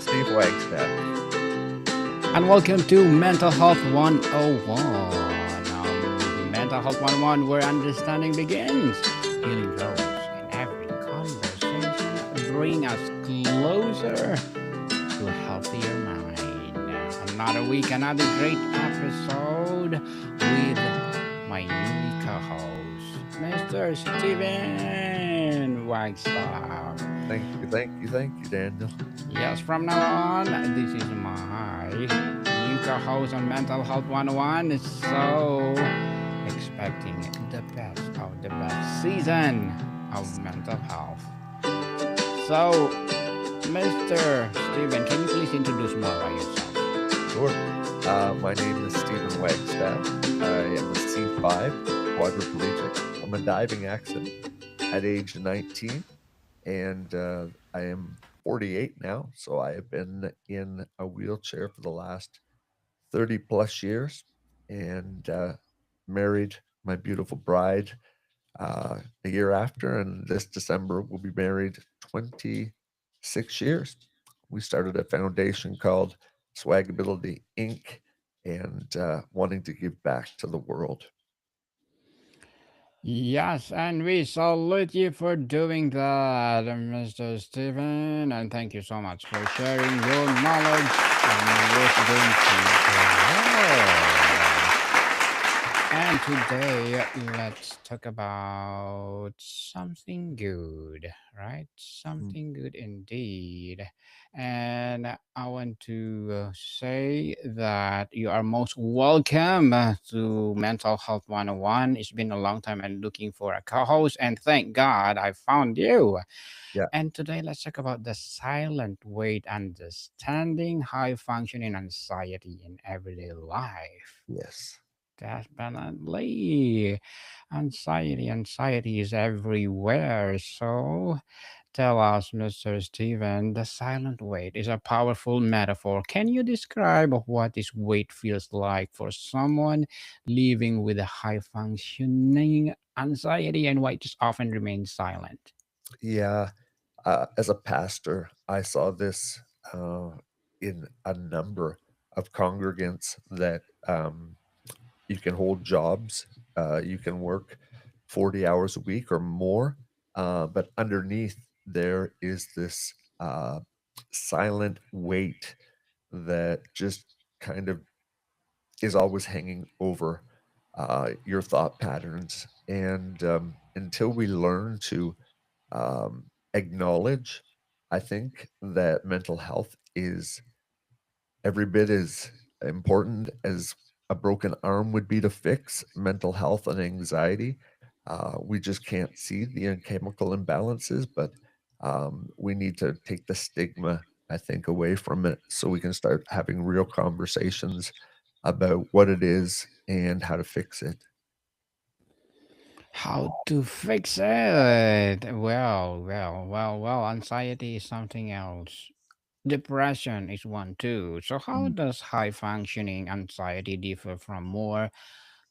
Steve Wagstaff. And welcome to Mental Health 101. Mental Health 101, where understanding begins, healing grows, and every conversation brings us closer to a healthier mind. Another week, another great episode with my new co host, Mr. Steven Wagstaff. Thank you, Daniel. Yes, from now on, this is my new co-host on Mental Health 101. So, expecting the best of the best season of mental health. So, Mr. Steven, can you please introduce more about yourself? Sure. My name is Stephen Wagstaff. I am a C5 quadriplegic. I'm a diving accident at age 19, and I am 48 now. So I have been in a wheelchair for the last 30 plus years, and married my beautiful bride a year after, and this December we'll be married 26 years. We started a foundation called Swagability Inc. and wanting to give back to the world. Yes, and we salute you for doing that, Mr. Steven, and thank you so much for sharing your knowledge and wisdom to the world. And today, let's talk about something good, right? Mm. Something good indeed. And I want to say that you are most welcome to Mental Health 101. It's been a long time and looking for a co host, and thank God I found you. Yeah. And today, let's talk about the silent weight, understanding high functioning anxiety in everyday life. Yes. Definitely. Anxiety is everywhere. So tell us, Mr. Steven, the silent weight is a powerful metaphor. Can you describe what this weight feels like for someone living with a high functioning anxiety and why it just often remains silent? Yeah. As a pastor, I saw this uh, in a number of congregants that you can hold jobs, you can work 40 hours a week or more, but underneath there is this silent weight that just kind of is always hanging over your thought patterns. And until we learn to acknowledge, I think that mental health is every bit as important as a broken arm would be to fix mental health and anxiety. We just can't see the chemical imbalances, but we need to take the stigma, I think, away from it so we can start having real conversations about what it is and how to fix it. How to fix it? Anxiety is something else. Depression is one too. So, how Mm. does high functioning anxiety differ from more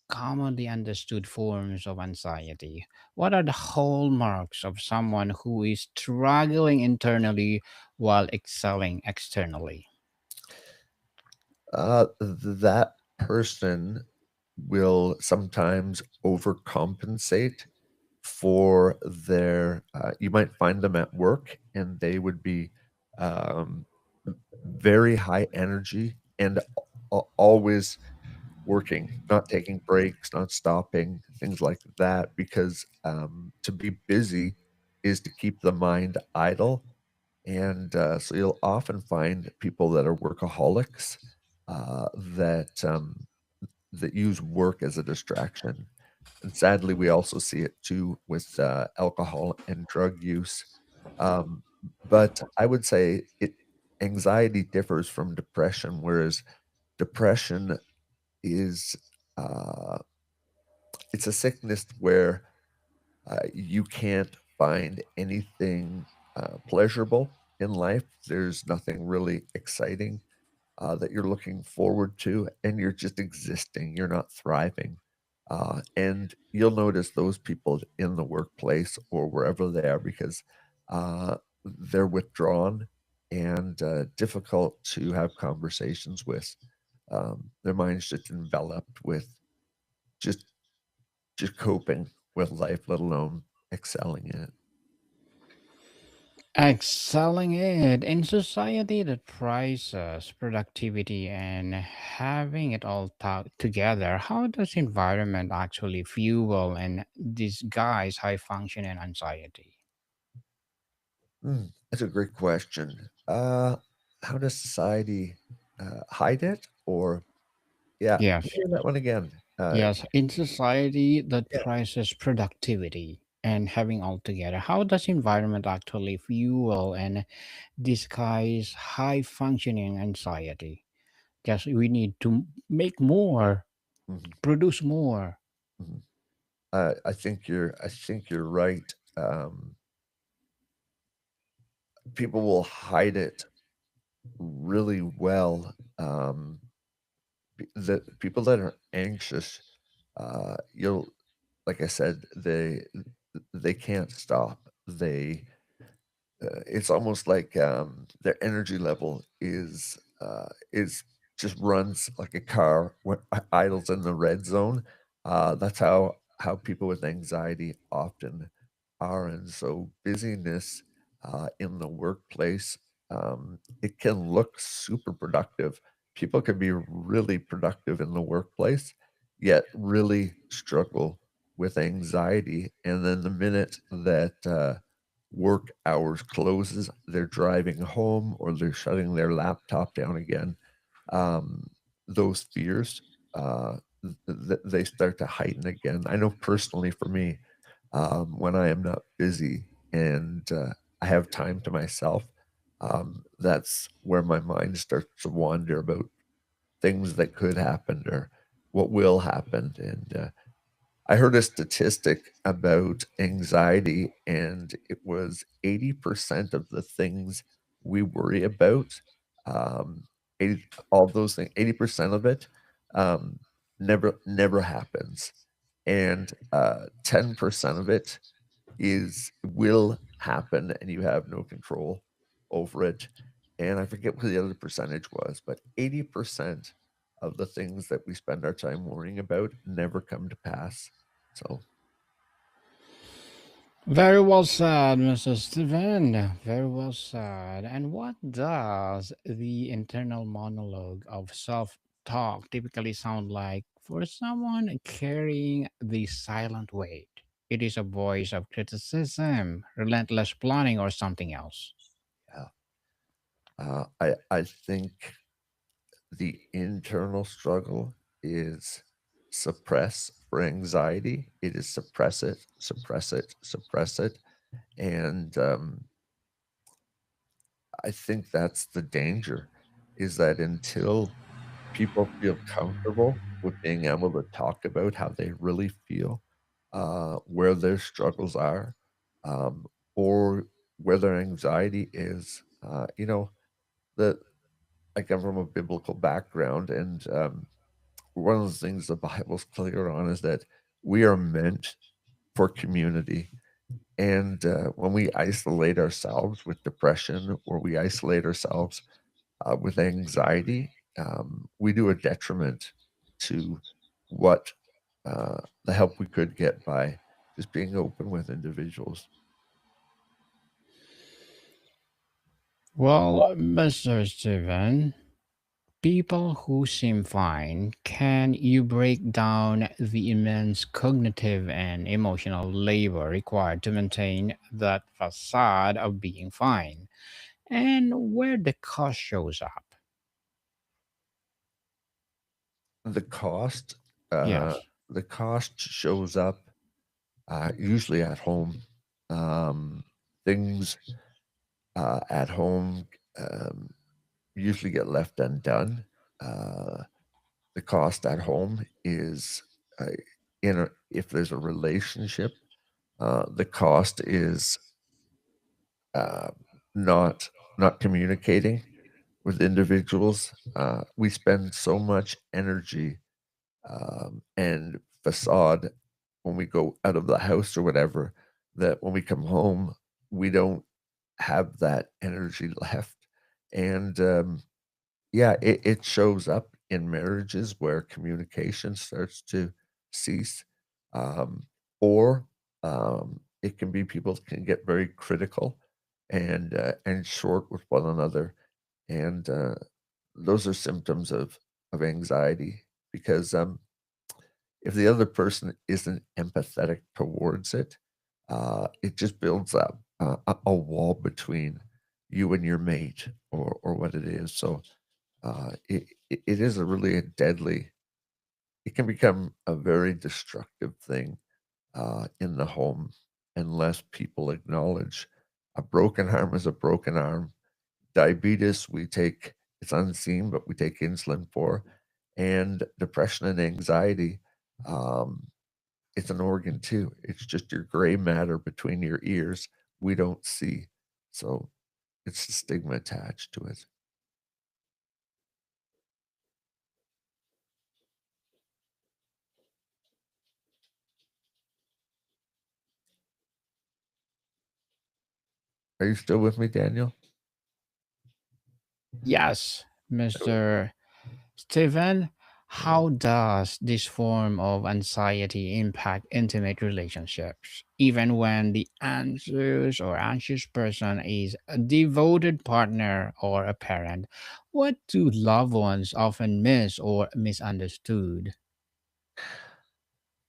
commonly understood forms of anxiety? What are the hallmarks of someone who is struggling internally while excelling externally? That person will sometimes overcompensate for their you might find them at work and they would be um, very high energy and always working, not taking breaks, not stopping, things like that, because to be busy is to keep the mind idle. And so you'll often find people that are workaholics that use work as a distraction. And sadly, we also see it too with alcohol and drug use. Um, but I would say anxiety differs from depression, whereas depression is uh, it's a sickness where you can't find anything pleasurable in life. There's nothing really exciting that you're looking forward to, and you're just existing. You're not thriving. And you'll notice those people in the workplace or wherever they are because they're withdrawn and difficult to have conversations with. Their minds just enveloped with just just coping with life, let alone excelling in it. Excelling it in society that prizes productivity and having it all together, how does environment actually fuel and disguise high function and anxiety? That's a great question. How does society hide it? Or yeah, Yes. hear that one again. Yes, in society that Yeah. prizes productivity and having all together, how does environment actually fuel and disguise high functioning anxiety? Just we need to make more, Mhm, produce more. mhm. I think you're right. People will hide it really well. The people that are anxious, you'll like I said, they can't stop. It's almost like, their energy level is just runs like a car when idles in the red zone. That's how people with anxiety often are, and so busyness, in the workplace, it can look super productive. People can be really productive in the workplace, yet really struggle with anxiety, and then the minute that, work hours closes, they're driving home or they're shutting their laptop down again, um, those fears, they start to heighten again. I know personally for me, when I am not busy and I have time to myself, that's where my mind starts to wander about things that could happen or what will happen. And I heard a statistic about anxiety, and it was 80% of the things we worry about, um, 80 all those things 80% of it, um, never happens, and, 10% of it will happen, and you have no control over it, and I forget what the other percentage was, but 80% of the things that we spend our time worrying about never come to pass. So, Very well said, Mr. Steven. Very well said. And what does the internal monologue of self talk typically sound like for someone carrying the silent weight? It is a voice of criticism, relentless planning, or something else. yeah, I think the internal struggle is suppress for anxiety. It is suppress it, suppress it, suppress it, and, I think that's the danger, is that until people feel comfortable with being able to talk about how they really feel, where their struggles are, um, or where their anxiety is. The I come from a biblical background, and one of the things the Bible's clear on is that we are meant for community. And when we isolate ourselves with depression or we isolate ourselves with anxiety, we do a detriment to what the help we could get by just being open with individuals. Well, Mr. Steven, people who seem fine, can you break down the immense cognitive and emotional labor required to maintain that facade of being fine and where the cost shows up? The cost, uh, Yes. the cost shows up usually at home. Um, things at home usually get left undone. Uh, the cost at home is if there's a relationship, the cost is uh, not not communicating with individuals. We spend so much energy and facade when we go out of the house or whatever that when we come home, we don't have that energy left. And yeah, it shows up in marriages where communication starts to cease, um, or it can be people can get very critical and short with one another, and those are symptoms of anxiety because if the other person isn't empathetic towards it, it just builds up a wall between you and your mate or what it is. So it is a really a deadly. It can become a very destructive thing in the home unless people acknowledge a broken arm is a broken arm. Diabetes, we take it's unseen, but we take insulin for, and depression and anxiety. Um, it's an organ too. It's just your gray matter between your ears we don't see. So it's the stigma attached to it. Are you still with me, Daniel? Yes, Mr. Stephen, how does this form of anxiety impact intimate relationships, even when the anxious person is a devoted partner or a parent? What do loved ones often miss or misunderstood?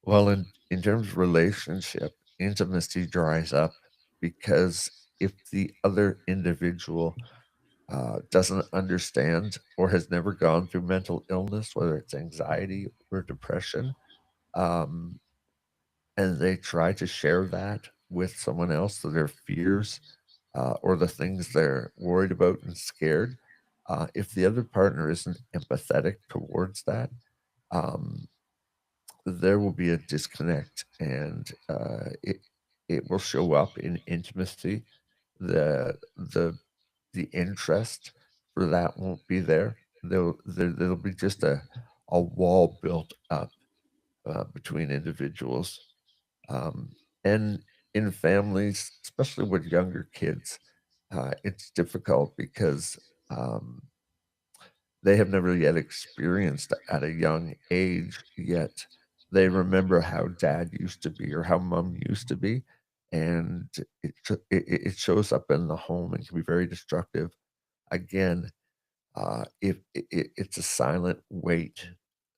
Well, in terms of relationship, intimacy dries up because if the other individual doesn't understand or has never gone through mental illness, whether it's anxiety or depression, um, and they try to share that with someone else, so their fears or the things they're worried about and scared, if the other partner isn't empathetic towards that, um, there will be a disconnect, and it will show up in intimacy. The the interest for that won't be there. There'll be just a wall built up between individuals, um, and in families, especially with younger kids, it's difficult because um, they have never yet experienced at a young age yet. They remember how dad used to be or how mom used to be, and it shows up in the home and can be very destructive. Again, if it's a silent weight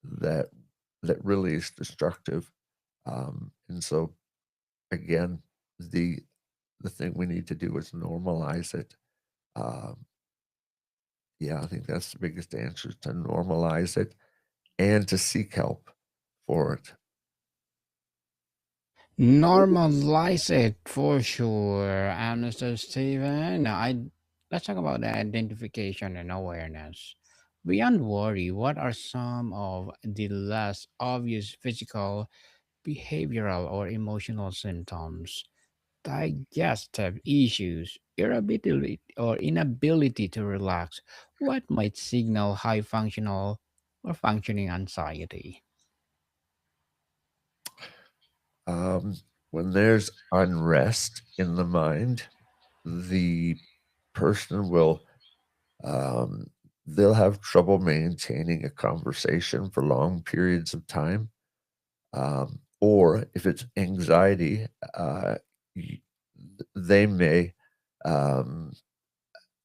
that that really is destructive, and so again, the the thing we need to do is normalize it. Um, yeah, I think that's the biggest answer, to normalize it and to seek help for it. Normalize it for sure. And Mr. Steven, let's talk about the identification and awareness. Beyond worry, what are some of the less obvious physical, behavioral, or emotional symptoms? Digestive issues, irritability, or inability to relax. What might signal high functional or functioning anxiety? Um, when there's unrest in the mind, the person will um, they'll have trouble maintaining a conversation for long periods of time. Or if it's anxiety, y- they may um,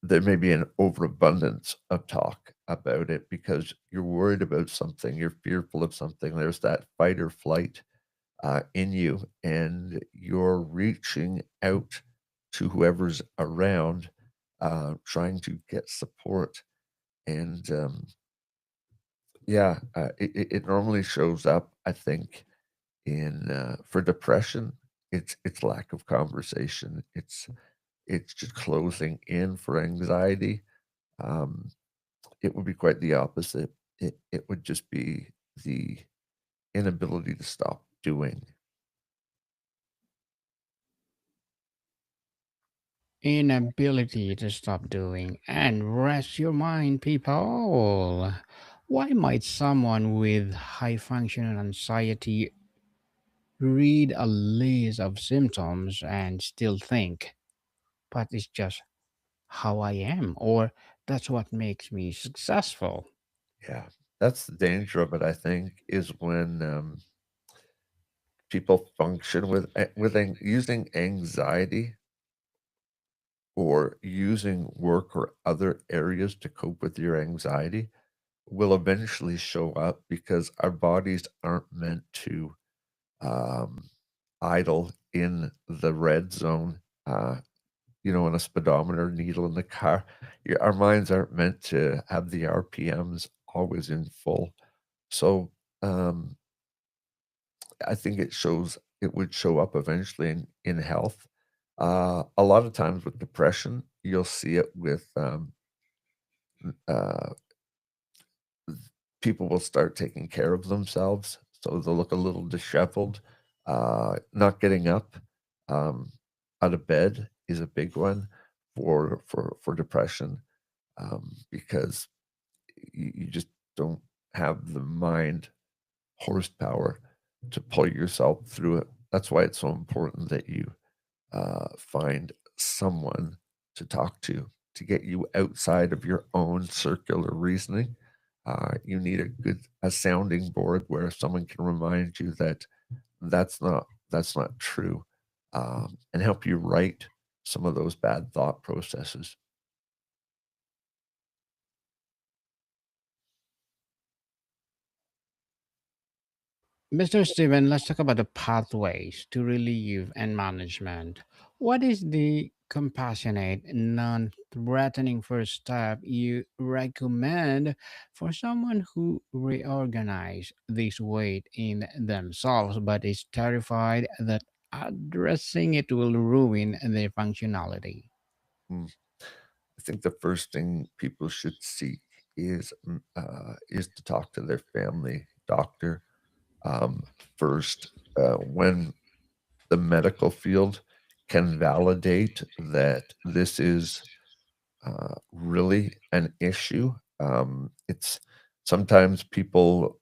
there may be an overabundance of talk about it because you're worried about something, you're fearful of something. There's that fight or flight in you, and you're reaching out to whoever's around, trying to get support. And yeah, it normally shows up, I think, in for depression. It's lack of conversation. It's just closing in. For anxiety. Um, it would be quite the opposite. It would just be the inability to stop doing. Inability to stop doing and rest your mind, people. Why might someone with high functional anxiety read a list of symptoms and still think, but it's just how I am? Or That's what makes me successful. Yeah, that's the danger of it, I think, is when, people function with using anxiety or using work or other areas to cope with your anxiety will eventually show up because our bodies aren't meant to, um, idle in the red zone, on a speedometer needle in the car. Our minds aren't meant to have the RPMs always in full. So, um, I think it would show up eventually in health. A lot of times with depression, you'll see it with, uh, people will start taking care of themselves, so they'll look a little disheveled. Not getting up, um, out of bed is a big one for depression, because you just don't have the mind horsepower to pull yourself through it. That's why it's so important that you find someone to talk to get you outside of your own circular reasoning. You need a sounding board where someone can remind you that that's not true, and help you write some of those bad thought processes. Mr. Steven, let's talk about the pathways to relief and management. What is the compassionate, non threatening first step you recommend for someone who reorganize this weight in themselves but is terrified that addressing it will ruin their functionality? Mm. I think the first thing people should seek is to talk to their family doctor um, first. When the medical field can validate that this is really an issue. It's sometimes people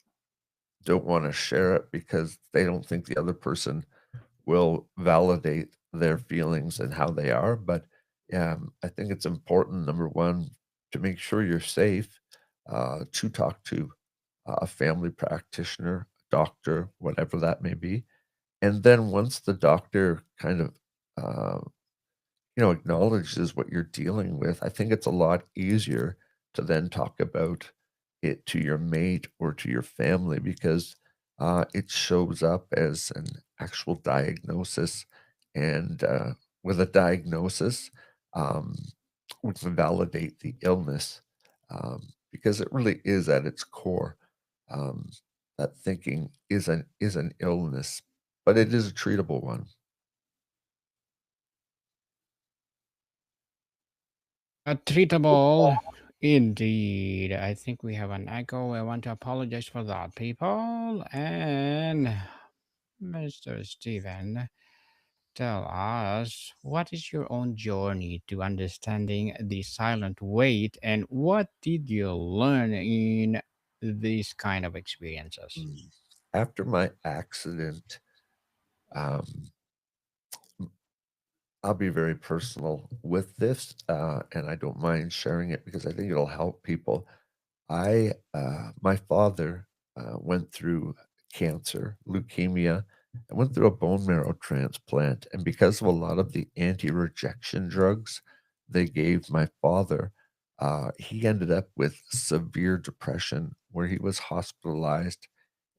don't want to share it because they don't think the other person will validate their feelings and how they are. But I think it's important, number one, to make sure you're safe, to talk to a family practitioner, doctor, whatever that may be. And then once the doctor kind of uh, acknowledges what you're dealing with, I think it's a lot easier to then talk about it to your mate or to your family because it shows up as an actual diagnosis. And with a diagnosis, um, we can validate the illness because it really is at its core. Um, that thinking is an illness, but it is a treatable one. Treatable indeed. I think we have an echo. I want to apologize for that, people. And Mr. Steven, tell us what is your own journey to understanding the silent weight and what did you learn in these kind of experiences? Mm. After my accident, um, I'll be very personal with this, and I don't mind sharing it because I think it'll help people. My father went through cancer, leukemia, and went through a bone marrow transplant. And because of a lot of the anti rejection drugs they gave my father, he ended up with severe depression where he was hospitalized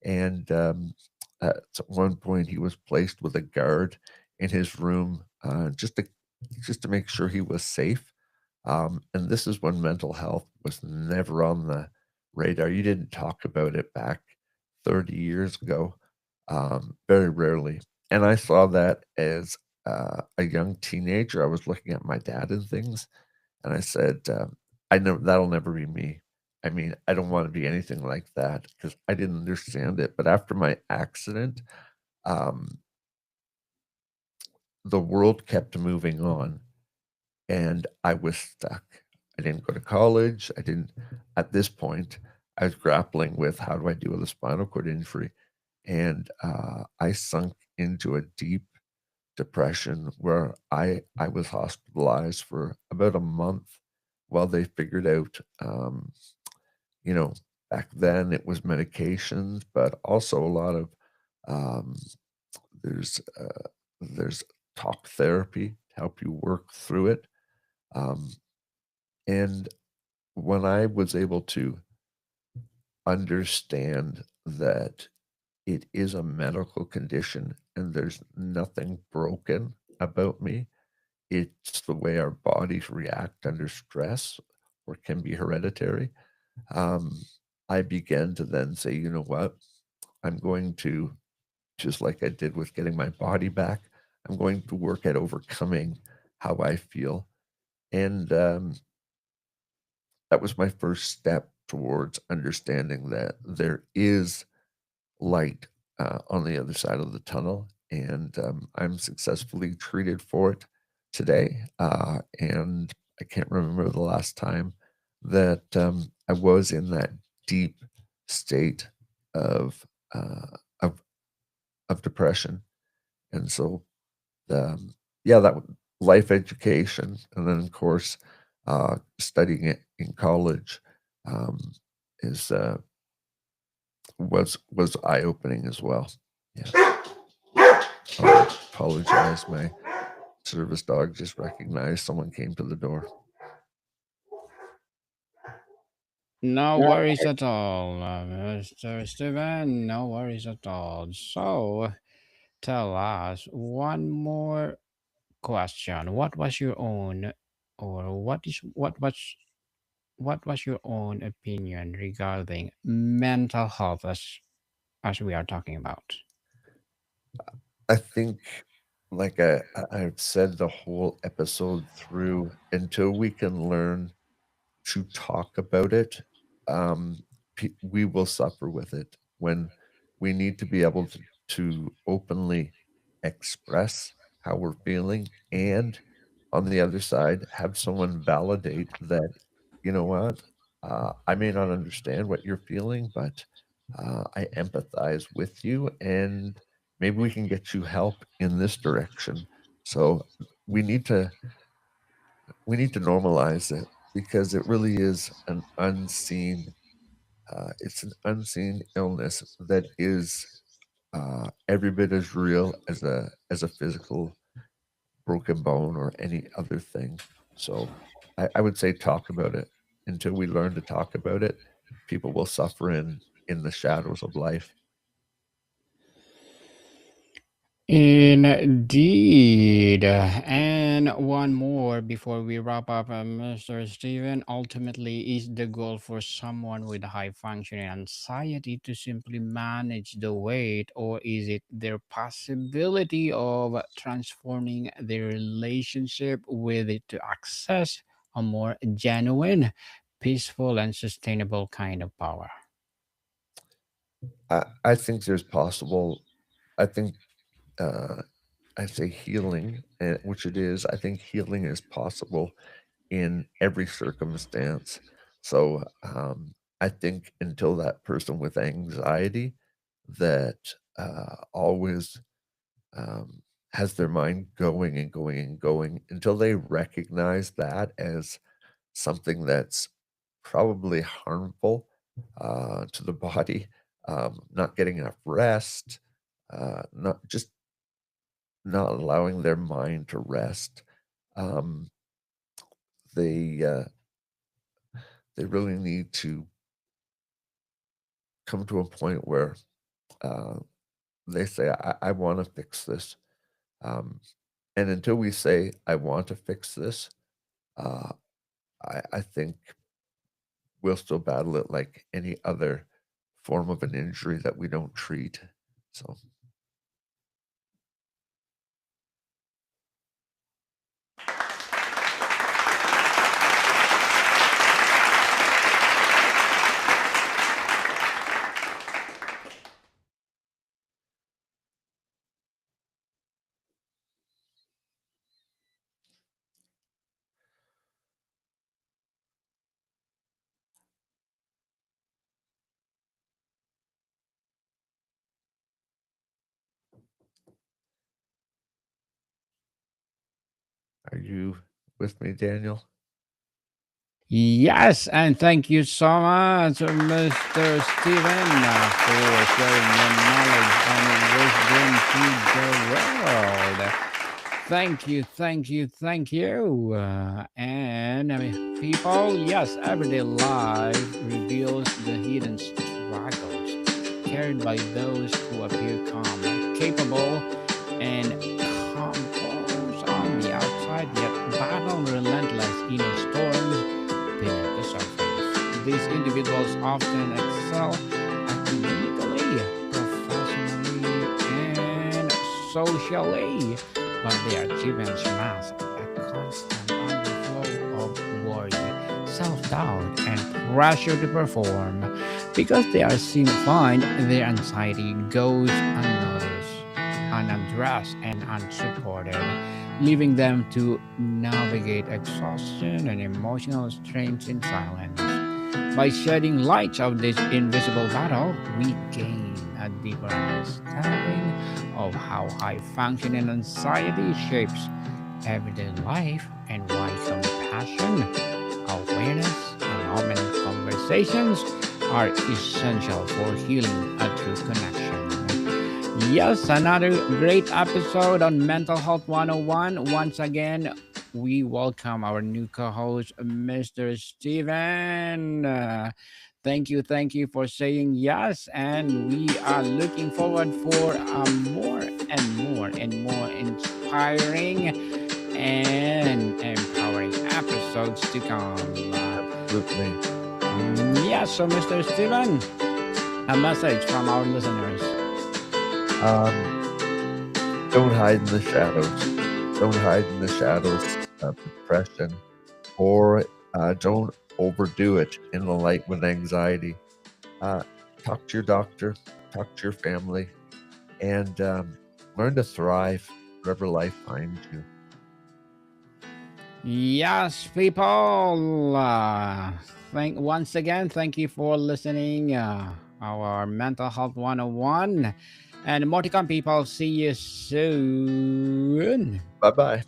and, at one point, he was placed with a guard in his room, just to make sure he was safe, and this is when mental health was never on the radar. You didn't talk about it back 30 years ago, very rarely, and I saw that as, a young teenager. I was looking at my dad and things, and I said, "I know that'll never be me. I mean, I don't wanna be anything like that because I didn't understand it, but after my accident, um, the world kept moving on, and I was stuck. I didn't go to college, I didn't at this point, I was grappling with how do I deal with a spinal cord injury, and, I sunk into a deep depression where I was hospitalized for about a month while they figured out, you know, back then it was medications, but also a lot of um, there's there's talk therapy to help you work through it. Um, and when I was able to understand that it is a medical condition and there's nothing broken about me, it's the way our bodies react under stress or can be hereditary. Um, I began to then say, you know what? I'm going to, just like I did with getting my body back, I'm going to work at overcoming how I feel. And that was my first step towards understanding that there is light on the other side of the tunnel. And I'm successfully treated for it today. And I can't remember the last time that I was in that deep state of uh, of, of depression. And so, yeah, life education, and then of course, studying it in college um, is was eye opening as well. Yeah. Apologize. My service dog just recognized someone came to the door. No worries at all, Mr. Steven. No worries at all. So, tell us one more question. What was your own, or what was your own opinion regarding mental health as we are talking about? I think, like I've said the whole episode through, until we can learn to talk about it, we will suffer with it. When we need to be able to openly express how we're feeling, and on the other side, have someone validate that, you know what, I may not understand what you're feeling, but I empathize with you, and maybe we can get you help in this direction. So we need to we need to normalize it because it really is an unseen it's an unseen illness that is every bit as real as a physical broken bone or any other thing. So I would say talk about it. Until we learn to talk about it, people will suffer in the shadows of life. Indeed. And one more before we wrap up, Mr. Steven. Ultimately, is the goal for someone with high functioning anxiety to simply manage the weight, or is it their possibility of transforming their relationship with it to access a more genuine, peaceful, and sustainable kind of power? I think there's possible. I think uh, I say healing, which it is. I think healing is possible in every circumstance. So I think until that person with anxiety that always um, has their mind going and going and going, until they recognize that as something that's probably harmful to the body, not getting enough rest, not just not allowing their mind to rest. Um, they they really need to come to a point where uh, they say, I want to fix this. Um, and until we say, I want to fix this, uh, I think we'll still battle it like any other form of an injury that we don't treat. So, are you with me, Daniel? Yes, and thank you so much, Mr. Steven, for sharing your knowledge and wisdom to the world. Thank you, thank you, thank you. And I mean, people, yes, everyday life reveals the hidden struggles carried by those who appear calm, capable, and composed on the outside, yet battle relentless inner storms beneath the surface. These individuals often excel academically, professionally, and socially, but their achievements mask a constant underflow of worry, self doubt, and pressure to perform. Because they are seen fine, their anxiety goes unnoticed, unaddressed, and unsupported, leaving them to navigate exhaustion and emotional strains in silence. By shedding light of this invisible battle, we gain a deeper understanding of how high functioning anxiety shapes everyday life and why compassion, awareness, and open conversations are essential for healing a true connection. Yes, another great episode on Mental Health 101. Once again, we welcome our new co host, Mr. Steven. Thank you for saying yes. And we are looking forward for more and more and more inspiring and empowering episodes to come. Absolutely. Yes, so Mr. Steven, a message from our listeners. Um, don't hide in the shadows. Don't hide in the shadows of depression, or don't overdo it in the light with anxiety. Uh, Talk to your doctor, talk to your family, and learn to thrive wherever life finds you. Yes, people. Thank once again. Thank you for listening. Our mental health 101, and more to come, people. See you soon. Bye bye.